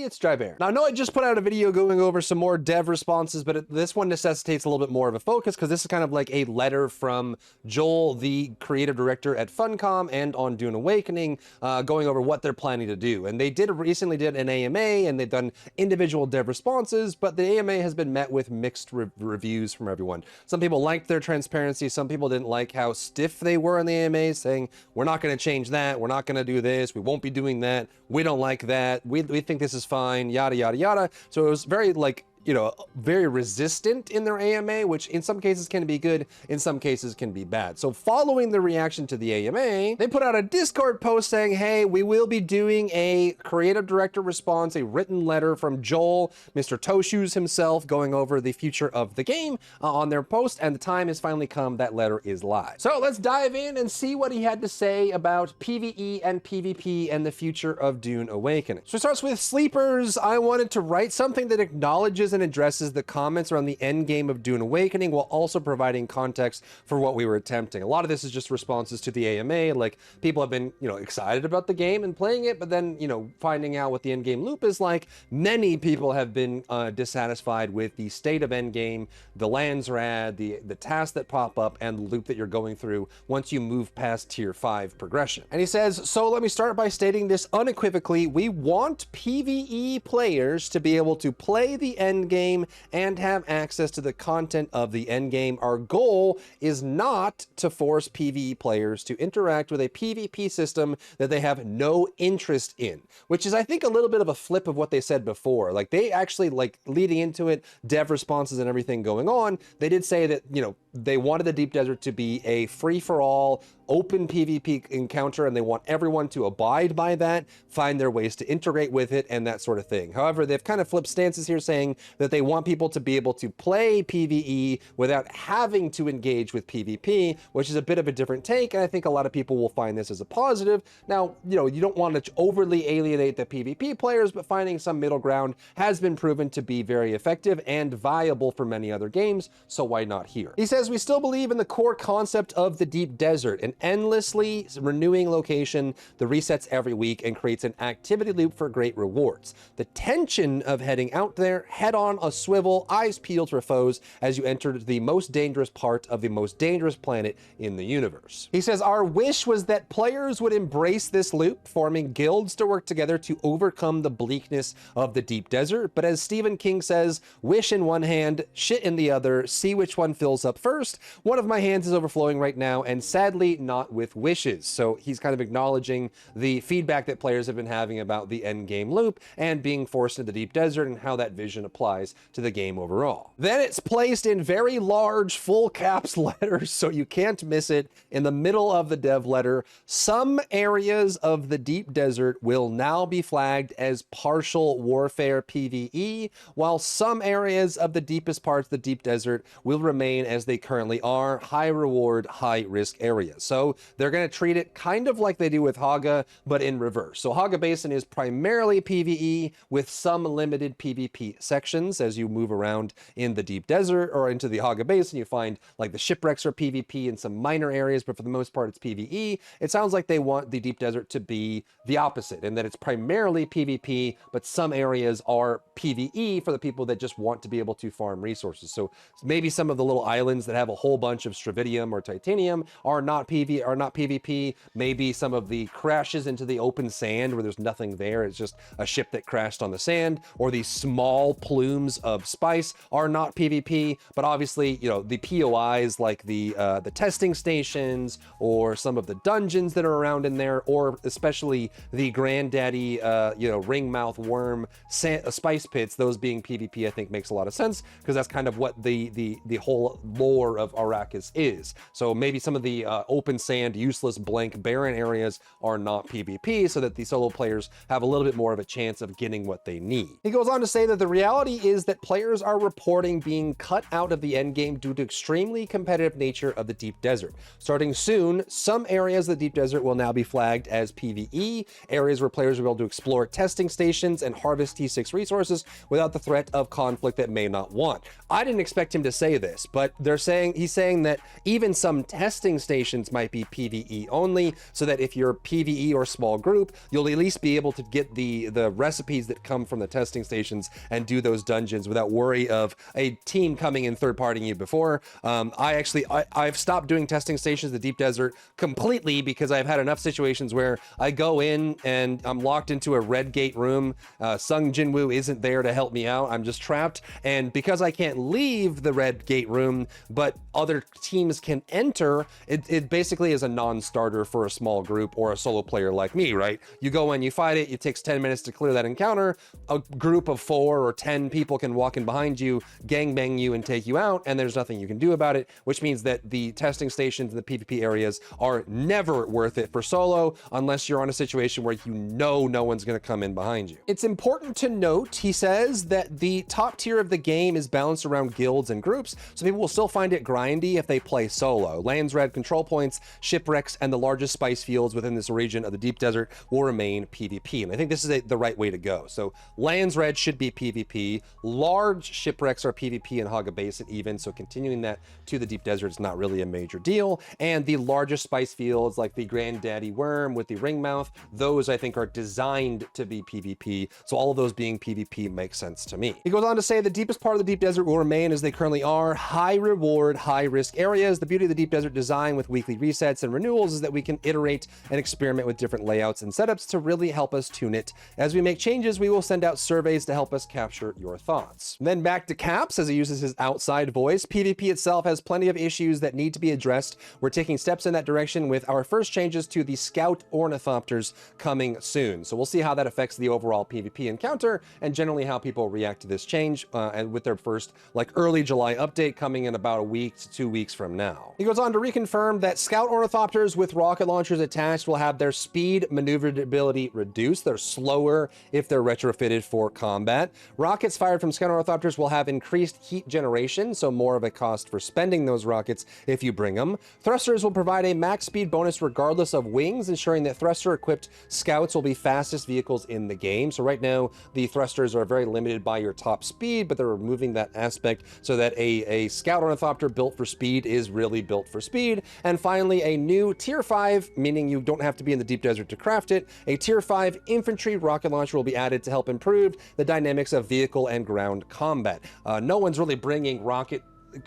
it's Drybear. Now, I know I just put out a video going over some more dev responses, but this one necessitates a little bit more of a focus because this is kind of like a letter from Joel, the creative director at Funcom and on Dune Awakening, going over what they're planning to do. And they recently did an AMA, and they've done individual dev responses, but the AMA has been met with mixed reviews from everyone. Some people liked their transparency. Some people didn't like how stiff they were in the AMA, saying, we're not going to change that. We're not going to do this. We won't be doing that. We don't like that. We think this is fine, yada, yada, yada. So it was very like, you know, very resistant in their AMA, which in some cases can be good, in some cases can be bad. So following the reaction to the AMA, they put out a Discord post saying, hey, we will be doing a creative director response, a written letter from Joel, Mr. Toshus himself, going over the future of the game on their post, and the time has finally come. That letter is live. So let's dive in and see what he had to say about PvE and PvP and the future of Dune Awakening. So it starts with sleepers. I wanted to write something that acknowledges and addresses the comments around the end game of Dune Awakening while also providing context for what we were attempting. A lot of this is just responses to the AMA, like people have been, you know, excited about the game and playing it, but then, you know, finding out what the end game loop is like. Many people have been dissatisfied with the state of end game, the Landsraad, the tasks that pop up, and the loop that you're going through once you move past tier 5 progression. And he says, so let me start by stating this unequivocally. We want PvE players to be able to play the end game and have access to the content of the end game. Our goal is not to force PvE players to interact with a PvP system that they have no interest in, which is, I think, a little bit of a flip of what they said before. Like, they actually, like, leading into it, dev responses and everything going on, they did say that, you know, they wanted the Deep Desert to be a free-for-all open PvP encounter, and they want everyone to abide by that, find their ways to integrate with it, and that sort of thing. However, they've kind of flipped stances here, saying that they want people to be able to play PvE without having to engage with PvP, which is a bit of a different take, and I think a lot of people will find this as a positive. Now, you know, you don't want to overly alienate the PvP players, but finding some middle ground has been proven to be very effective and viable for many other games, so why not here? He says, we still believe in the core concept of the Deep Desert, an endlessly renewing location that resets every week and creates an activity loop for great rewards. The tension of heading out there, head on a swivel, eyes peeled for foes as you enter the most dangerous part of the most dangerous planet in the universe. He says, our wish was that players would embrace this loop, forming guilds to work together to overcome the bleakness of the Deep Desert. But as Stephen King says, wish in one hand, shit in the other, see which one fills up first. One of my hands is overflowing right now, and sadly, not with wishes. So he's kind of acknowledging the feedback that players have been having about the end game loop and being forced into the Deep Desert and how that vision applies to the game overall. Then it's placed in very large full caps letters so you can't miss it in the middle of the dev letter. Some areas of the Deep Desert will now be flagged as partial warfare PvE, while some areas of the deepest parts of the Deep Desert will remain as they currently are, high reward, high risk areas. So they're going to treat it kind of like they do with Haga, but in reverse. So Haga Basin is primarily PvE with some limited PvP sections. As you move around in the Deep Desert or into the Haga Basin, you find like the shipwrecks are PvP in some minor areas, but for the most part it's PvE. It sounds like they want the Deep Desert to be the opposite, and that it's primarily PvP, but some areas are PvE for the people that just want to be able to farm resources. So maybe some of the little islands that have a whole bunch of Stravidium or Titanium are not PvP. Maybe some of the crashes into the open sand where there's nothing there, it's just a ship that crashed on the sand, or these small plumes of spice are not PvP. But obviously, you know, the POIs like the testing stations or some of the dungeons that are around in there, or especially the granddaddy, you know, ringmouth worm spice pits, those being PvP, I think makes a lot of sense because that's kind of what the whole lore of Arrakis is. So maybe some of the open sand, useless, blank, barren areas are not PvP, so that the solo players have a little bit more of a chance of getting what they need. He goes on to say that the reality is that players are reporting being cut out of the endgame due to extremely competitive nature of the Deep Desert. Starting soon, some areas of the Deep Desert will now be flagged as PvE, areas where players will be able to explore testing stations and harvest T6 resources without the threat of conflict that may not want. I didn't expect him to say this, but they're he's saying that even some testing stations might be PvE only, so that if you're PvE or small group, you'll at least be able to get the recipes that come from the testing stations and do those dungeons without worry of a team coming in third-partying you before. I've stopped doing testing stations in the Deep Desert completely because I've had enough situations where I go in and I'm locked into a red gate room. Sung Jinwoo isn't there to help me out. I'm just trapped. And because I can't leave the red gate room, but other teams can enter, it basically is a non-starter for a small group or a solo player like me, right? You go in, you fight it takes 10 minutes to clear that encounter. A group of 4 or 10 people can walk in behind you, gangbang you, and take you out, and there's nothing you can do about it, which means that the testing stations and the PvP areas are never worth it for solo unless you're on a situation where you know no one's going to come in behind you. It's important to note, he says, that the top tier of the game is balanced around guilds and groups, so people will still find it grindy if they play solo. Landsraad control points, shipwrecks, and the largest spice fields within this region of the Deep Desert will remain PvP, and I think this is the right way to go. So Landsraad should be PvP, large shipwrecks are PvP in Haga Basin even, so continuing that to the Deep Desert is not really a major deal, and the largest spice fields like the Granddaddy Worm with the ring mouth, those I think are designed to be PvP, so all of those being PvP makes sense to me. He goes on to say the deepest part of the Deep Desert will remain as they currently are, high reward, high risk areas. The beauty of the Deep Desert design with weekly resets and renewals is that we can iterate and experiment with different layouts and setups to really help us tune it. As we make changes, we will send out surveys to help us capture your thoughts. Then back to Caps as he uses his outside voice. PvP itself has plenty of issues that need to be addressed. We're taking steps in that direction with our first changes to the scout ornithopters coming soon. So we'll see how that affects the overall PvP encounter and generally how people react to this change and with their first early July update coming in about a week to 2 weeks from now. He goes on to reconfirm that scout ornithopters with rocket launchers attached will have their speed maneuverability reduced. They're slower if they're retrofitted for combat. Rockets fired from scout ornithopters will have increased heat generation, so more of a cost for spending those rockets if you bring them. Thrusters will provide a max speed bonus regardless of wings, ensuring that thruster-equipped scouts will be fastest vehicles in the game. So right now, the thrusters are very limited by your top speed, but they're removing that aspect so that a scout ornithopter built for speed is really built for speed. And finally, a new Tier 5, meaning you don't have to be in the Deep Desert to craft it, a Tier 5 infantry rocket launcher will be added to help improve the dynamics of vehicle and ground combat. No one's really bringing rocket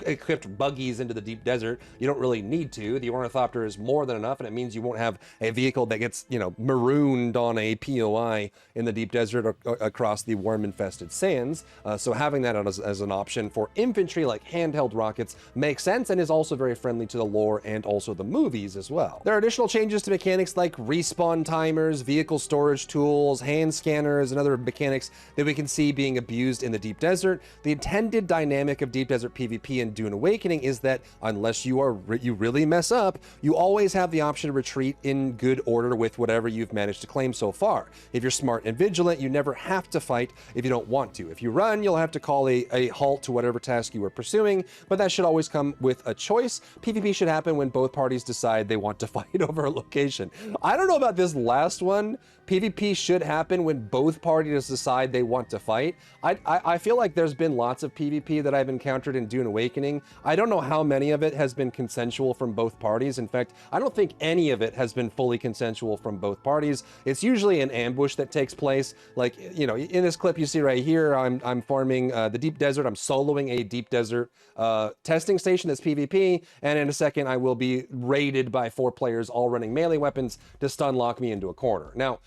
equipped buggies into the Deep Desert. You don't really need to. The ornithopter is more than enough, and it means you won't have a vehicle that gets, marooned on a POI in the Deep Desert or across the worm-infested sands. So having that as an option for infantry like handheld rockets makes sense and is also very friendly to the lore and also the movies as well. There are additional changes to mechanics like respawn timers, vehicle storage tools, hand scanners, and other mechanics that we can see being abused in the Deep Desert. The intended dynamic of Deep Desert PvP and Dune Awakening is that unless you really mess up, you always have the option to retreat in good order with whatever you've managed to claim so far. If you're smart and vigilant, you never have to fight if you don't want to. If you run, you'll have to call a halt to whatever task you were pursuing, but that should always come with a choice. PvP should happen when both parties decide they want to fight over a location. I don't know about this last one. PvP should happen when both parties decide they want to fight. I feel like there's been lots of PvP that I've encountered in Dune Awakening. I don't know how many of it has been consensual from both parties. In fact, I don't think any of it has been fully consensual from both parties. It's usually an ambush that takes place. Like, in this clip you see right here, I'm farming the Deep Desert. I'm soloing a Deep Desert testing station that's PvP, and in a second I will be raided by 4 players all running melee weapons to stun lock me into a corner. Now,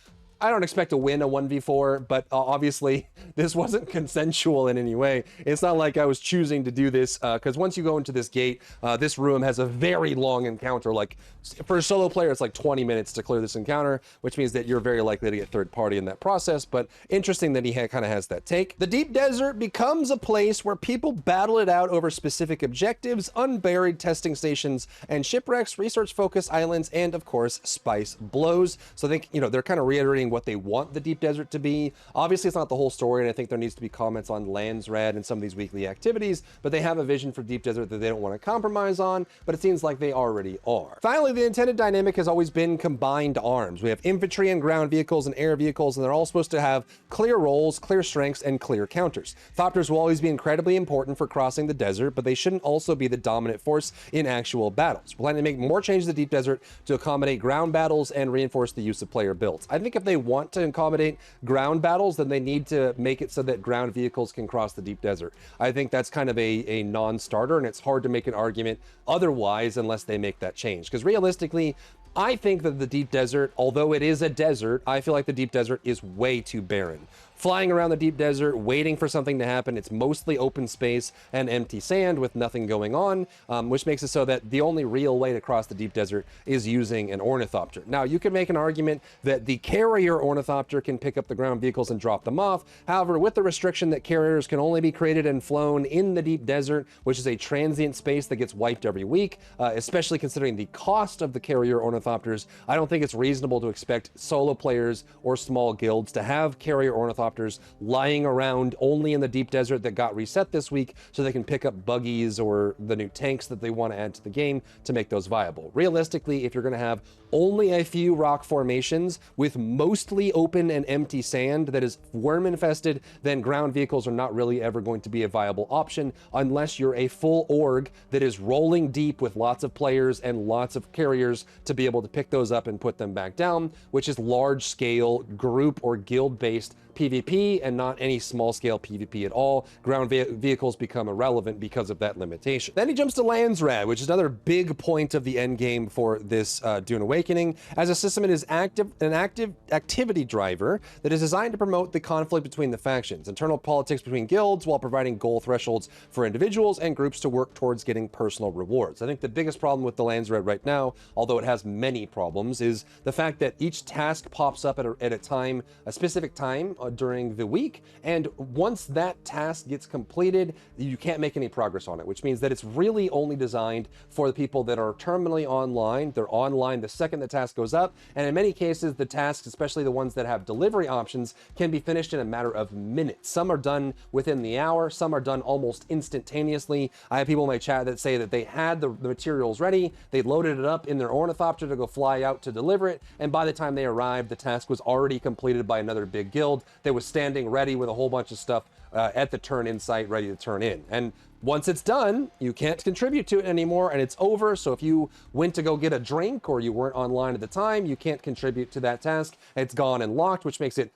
I don't expect to win a 1v4, but obviously this wasn't consensual in any way. It's not like I was choosing to do this, because once you go into this gate, this room has a very long encounter. Like, for a solo player, it's like 20 minutes to clear this encounter, which means that you're very likely to get third party in that process, but interesting that he kind of has that take. The Deep Desert becomes a place where people battle it out over specific objectives, unburied testing stations and shipwrecks, research-focused islands, and of course, spice blows. So I think, they're kind of reiterating wondering what they want the Deep Desert to be. Obviously, it's not the whole story, and I think there needs to be comments on Landsraad and some of these weekly activities, but they have a vision for Deep Desert that they don't want to compromise on, but it seems like they already are. Finally, the intended dynamic has always been combined arms. We have infantry and ground vehicles and air vehicles, and they're all supposed to have clear roles, clear strengths, and clear counters. Thopters will always be incredibly important for crossing the desert, but they shouldn't also be the dominant force in actual battles. We're planning to make more changes to the Deep Desert to accommodate ground battles and reinforce the use of player builds. I think if they want to accommodate ground battles, then they need to make it so that ground vehicles can cross the Deep Desert. I think that's kind of a non-starter, and it's hard to make an argument otherwise unless they make that change. Because realistically, I think that the Deep Desert, although it is a desert, I feel like the Deep Desert is way too barren. Flying around the Deep Desert, waiting for something to happen, it's mostly open space and empty sand with nothing going on, which makes it so that the only real way to cross the Deep Desert is using an ornithopter. Now, you can make an argument that the carrier ornithopter can pick up the ground vehicles and drop them off. However, with the restriction that carriers can only be created and flown in the Deep Desert, which is a transient space that gets wiped every week, especially considering the cost of the carrier ornithopters, I don't think it's reasonable to expect solo players or small guilds to have carrier ornithopters lying around only in the Deep Desert that got reset this week so they can pick up buggies or the new tanks that they want to add to the game to make those viable. Realistically, if you're going to have only a few rock formations with mostly open and empty sand that is worm infested, then ground vehicles are not really ever going to be a viable option unless you're a full org that is rolling deep with lots of players and lots of carriers to be able to pick those up and put them back down, which is large scale group or guild based PvP and not any small scale PvP at all. Ground vehicles become irrelevant because of that limitation. Then he jumps to Landsraad, which is another big point of the end game for this Dune Awakening. As a system, it is an active activity driver that is designed to promote the conflict between the factions, internal politics between guilds, while providing goal thresholds for individuals and groups to work towards getting personal rewards. I think the biggest problem with the Landsraad right now, although it has many problems, is the fact that each task pops up at a specific time during the week, and once that task gets completed, you can't make any progress on it, which means that it's really only designed for the people that are terminally online. They're online the second the task goes up, and in many cases, the tasks, especially the ones that have delivery options, can be finished in a matter of minutes. Some are done within the hour, some are done almost instantaneously. I have people in my chat that say that they had the materials ready, they loaded it up in their ornithopter to go fly out to deliver it, and by the time they arrived, the task was already completed by another big guild that was standing ready with a whole bunch of stuff at the turn-in site ready to turn in. And once it's done, you can't contribute to it anymore and it's over. So if you went to go get a drink or you weren't online at the time, you can't contribute to that task. It's gone and locked, which makes it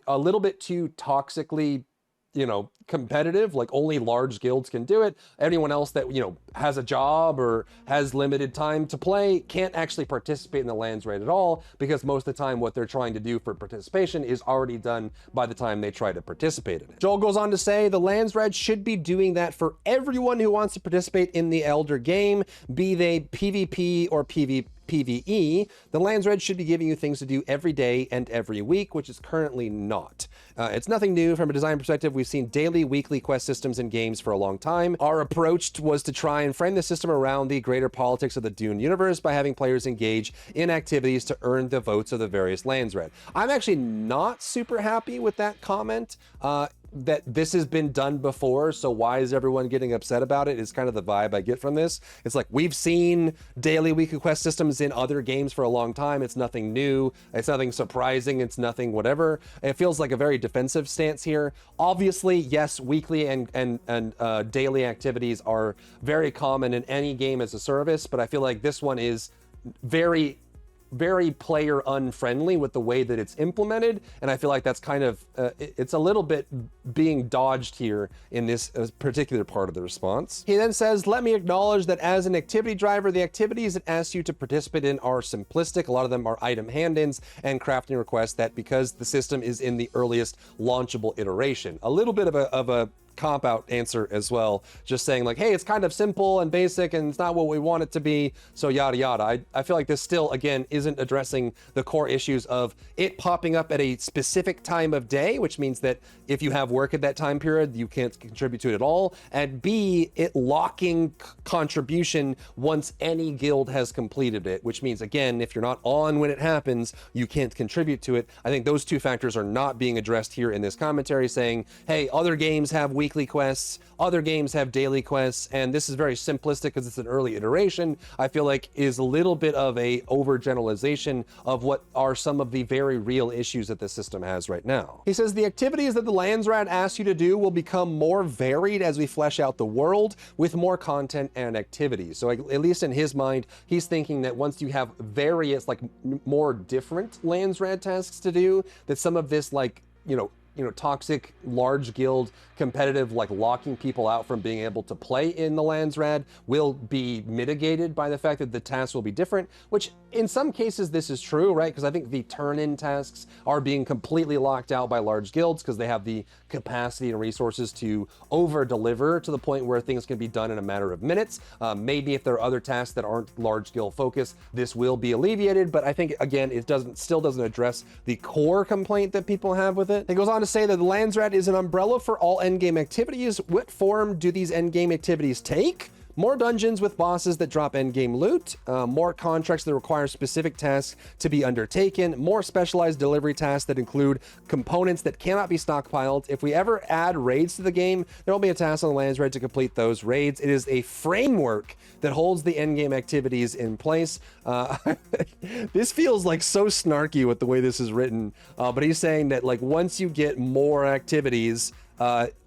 a little bit too toxically, competitive. Like only large guilds can do it. Anyone else that, has a job or has limited time to play can't actually participate in the Landsraad at all, because most of the time what they're trying to do for participation is already done by the time they try to participate in it. Joel goes on to say the Landsraad should be doing that for everyone who wants to participate in the Elder game, be they PvP or PvE. The Landsraad should be giving you things to do every day and every week, which is currently not. It's nothing new from a design perspective. We've seen daily, weekly quest systems in games for a long time. Our approach was to try and frame the system around the greater politics of the Dune universe by having players engage in activities to earn the votes of the various Landsraad. I'm actually not super happy with that comment. That this has been done before, so why is everyone getting upset about it is kind of the vibe I get from this. It's like, we've seen daily weekly quest systems in other games for a long time. It's nothing new, it's nothing surprising, it's nothing whatever. It feels like a very defensive stance here. Obviously, yes, weekly and daily activities are very common in any game as a service, but I feel like this one is very player unfriendly with the way that it's implemented, and I feel like that's kind of it's a little bit being dodged here in this particular part of the response. He then says, let me acknowledge that as an activity driver, the activities it asks you to participate in are simplistic. A lot of them are item hand-ins and crafting requests that, because the system is in the earliest launchable iteration. A little bit of a cop-out answer as well, just saying like, hey, it's kind of simple and basic and it's not what we want it to be, so yada yada. I feel like this still, again, isn't addressing the core issues of it popping up at a specific time of day, which means that if you have work at that time period, you can't contribute to it at all, and B, it locking contribution once any guild has completed it, which means, again, if you're not on when it happens, you can't contribute to it. I think those two factors are not being addressed here in this commentary, saying, hey, other games have weekly quests, other games have daily quests, and this is very simplistic because it's an early iteration. I feel like is a little bit of a overgeneralization of what are some of the very real issues that the system has right now. He says the activities that the Landsraad asks you to do will become more varied as we flesh out the world with more content and activities. So at least in his mind, he's thinking that once you have various, like more different Landsraad tasks to do, that some of this, like, you know, toxic large guild competitive, like locking people out from being able to play in the Landsraad, will be mitigated by the fact that the tasks will be different, which in some cases this is true, right? Because I think the turn-in tasks are being completely locked out by large guilds because they have the capacity and resources to over-deliver to the point where things can be done in a matter of minutes. Maybe if there are other tasks that aren't large guild focused, this will be alleviated, but I think, again, it still doesn't address the core complaint that people have with it. It goes on to say that the Landsraad is an umbrella for all endgame activities. What form do these endgame activities take? More dungeons with bosses that drop endgame loot, more contracts that require specific tasks to be undertaken, more specialized delivery tasks that include components that cannot be stockpiled. If we ever add raids to the game, there will be a task on the Landsraad to complete those raids. It is a framework that holds the endgame activities in place. This feels like so snarky with the way this is written, but he's saying that like once you get more activities,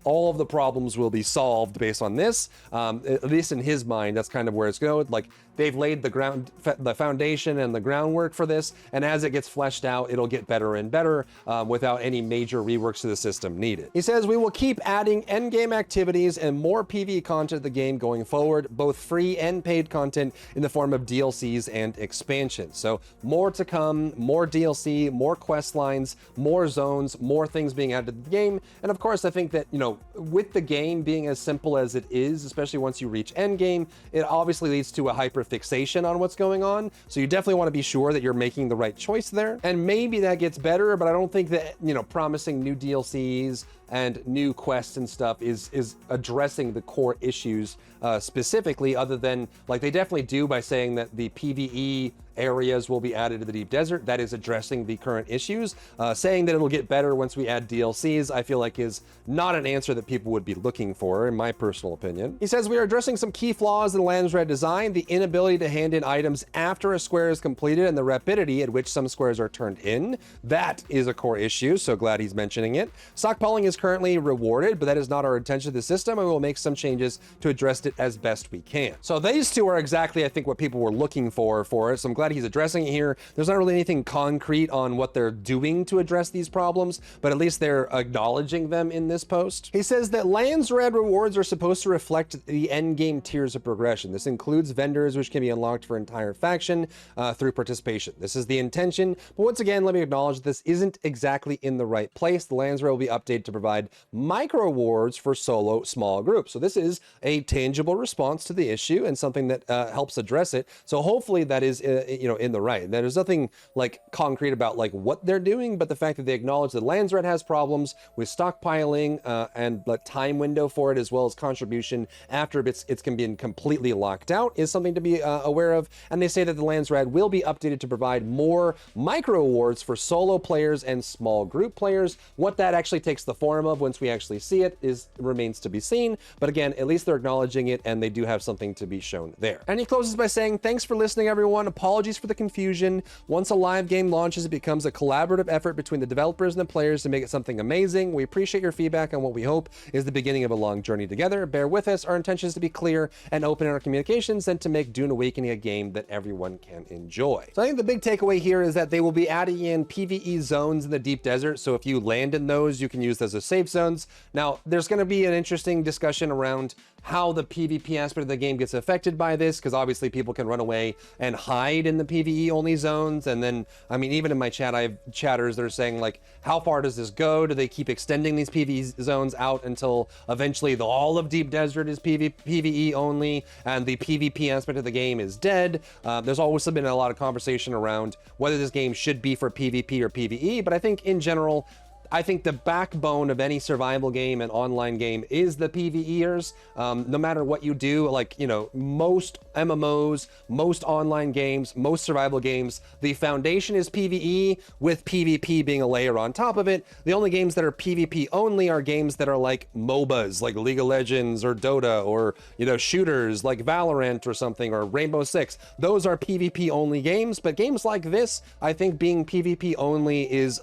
all of the problems will be solved based on this. At least in his mind, that's kind of where it's going. Like they've laid the foundation and the groundwork for this, and as it gets fleshed out, it'll get better and better without any major reworks to the system needed. He says we will keep adding endgame activities and more PvE content to the game going forward, both free and paid content in the form of DLCs and expansions. So more to come, more DLC, more quest lines, more zones, more things being added to the game. And of course, I think that, you know, with the game being as simple as it is, especially once you reach endgame, it obviously leads to a hyper fixation on what's going on. So you definitely want to be sure that you're making the right choice there. And maybe that gets better, but I don't think that, you know, promising new DLCs and new quests and stuff is addressing the core issues specifically, other than, like, they definitely do by saying that the PvE areas will be added to the Deep Desert. That is addressing the current issues. Saying that it'll get better once we add DLCs, I feel like is not an answer that people would be looking for, in my personal opinion. He says we are addressing some key flaws in the Landsraad design, the inability to hand in items after a square is completed and the rapidity at which some squares are turned in. That is a core issue, so glad he's mentioning it. Stockpiling is currently rewarded, but that is not our intention of the system, and we will make some changes to address it as best we can. So these two are exactly, I think, what people were looking for it, so I'm glad he's addressing it here. There's not really anything concrete on what they're doing to address these problems, but at least they're acknowledging them in this post. He says that Landsraad rewards are supposed to reflect the endgame tiers of progression. This includes vendors, which can be unlocked for entire faction through participation. This is the intention, but once again, let me acknowledge this isn't exactly in the right place. The Landsraad will be updated to provide micro rewards for solo small groups. So this is a tangible response to the issue and something that helps address it. So hopefully that is, you know, in the right. There's nothing like concrete about like what they're doing, but the fact that they acknowledge that Landsraad has problems with stockpiling and the time window for it, as well as contribution after it's can be completely locked out, is something to be aware of. And they say that the Landsraad will be updated to provide more micro awards for solo players and small group players. What that actually takes the form of once we actually see it remains to be seen. But again, at least they're acknowledging it, and they do have something to be shown there. And he closes by saying, thanks for listening, everyone. Apologies for the confusion. Once a live game launches, it becomes a collaborative effort between the developers and the players to make it something amazing. We appreciate your feedback on what we hope is the beginning of a long journey together. Bear with us. Our intention is to be clear and open in our communications and to make Dune Awakening a game that everyone can enjoy. So I think the big takeaway here is that they will be adding in PvE zones in the Deep Desert. So if you land in those, you can use those as safe zones. Now, there's going to be an interesting discussion around how the PvP aspect of the game gets affected by this, because obviously people can run away and hide in in the PvE only zones. And then, I mean, even in my chat, I have chatters that are saying like, how far does this go? Do they keep extending these PvE zones out until eventually all of Deep Desert is PvE only and the PvP aspect of the game is dead? There's always been a lot of conversation around whether this game should be for PvP or PvE, but I think in general, I think the backbone of any survival game and online game is the PvEers. No matter what you do, like, you know, most MMOs, most online games, most survival games, the foundation is PvE with PvP being a layer on top of it. The only games that are PvP only are games that are like MOBAs, like League of Legends or Dota, or, you know, shooters like Valorant or something, or Rainbow Six. Those are PvP only games, but games like this, I think being PvP only is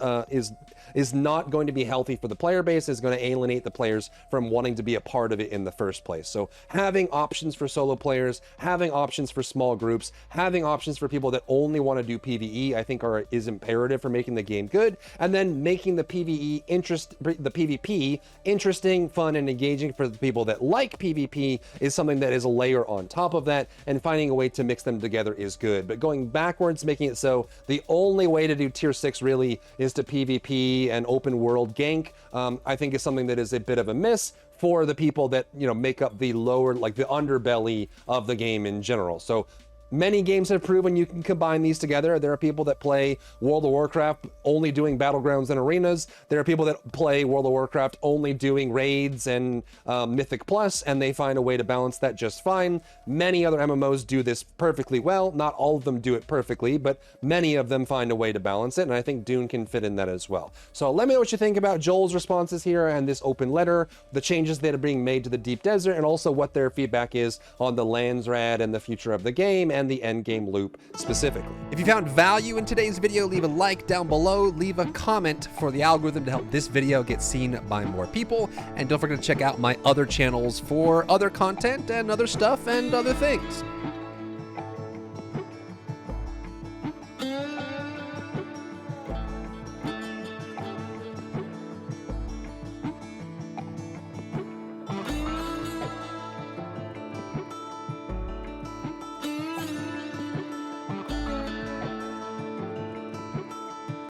not going to be healthy for the player base, is going to alienate the players from wanting to be a part of it in the first place. So having options for solo players, having options for small groups, having options for people that only want to do PvE, I think is imperative for making the game good. And then making the PvP interesting, fun, and engaging for the people that like PvP is something that is a layer on top of that, and finding a way to mix them together is good. But going backwards, making it so the only way to do tier 6 really is to PvP and open world gank, I think is something that is a bit of a miss for the people that, you know, make up the lower, like the underbelly of the game in general. So many games have proven you can combine these together. There are people that play World of Warcraft only doing battlegrounds and arenas. There are people that play World of Warcraft only doing raids and Mythic Plus, and they find a way to balance that just fine. Many other MMOs do this perfectly well. Not all of them do it perfectly, but many of them find a way to balance it, and I think Dune can fit in that as well. So let me know what you think about Joel's responses here and this open letter, the changes that are being made to the Deep Desert, and also what their feedback is on the Landsraad and the future of the game, and the endgame loop specifically. If you found value in today's video, leave a like down below, leave a comment for the algorithm to help this video get seen by more people, and don't forget to check out my other channels for other content and other stuff and other things.